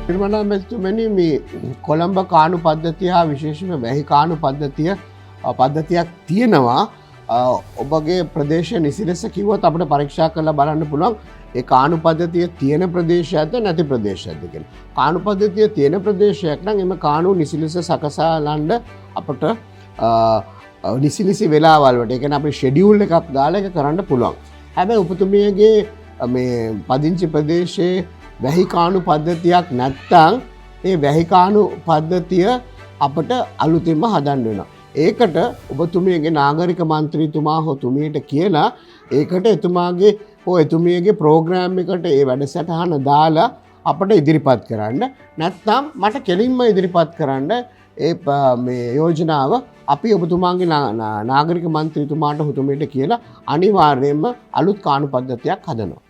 නිර්මලා මැතිතුමනි මේ කොළඹ කාණු පද්ධතිය හා විශේෂම වැහි කාණු පද්ධතියක් තියෙනවා. ඔබගේ ප්‍රදේශ නිසි ලෙස කිව්වොත් අපිට පරීක්ෂා කරලා බලන්න පුළුවන් ඒ කාණු පද්ධතිය තියෙන ප්‍රදේශයක්ද නැති ප්‍රදේශයක්ද කියලා. කාණු පද්ධතිය තියෙන ප්‍රදේශයක් නම් එම කාණු නිසි ලෙස සකසාලන්න අපට නිසි වෙලාවල් වලට ඒ කියන්නේ අපේ ෂෙඩියුල් එකක් දාලා ඒක කරන්න පුළුවන්. හැබැයි ඔබතුමියගේ මේ පදිංචි ප්‍රදේශයේ වැහි කාණු පද්ධතියක් නැත්තම් ඒ වැහි කාණු පද්ධතිය අපට අලුතින්ම හදන්න වෙනවා. ඒකට ඔබතුමියගේ නාගරික මන්ත්‍රීතුමා හෝ තුමියට කියලා ඒකට එතුමියගේ ප්‍රෝග්‍රෑම් එකට ඒ වැඩසටහන දාලා අපට ඉදිරිපත් කරන්න. නැත්නම් මට කෙලින්ම ඉදිරිපත් කරන්න මේ යෝජනාව අපි ඔබතුමාගේ නාගරික මන්ත්‍රීතුමාට හුතුමියට කියලා අනිවාර්යයෙන්ම අලුත් කාණු පද්ධතියක් හදනවා.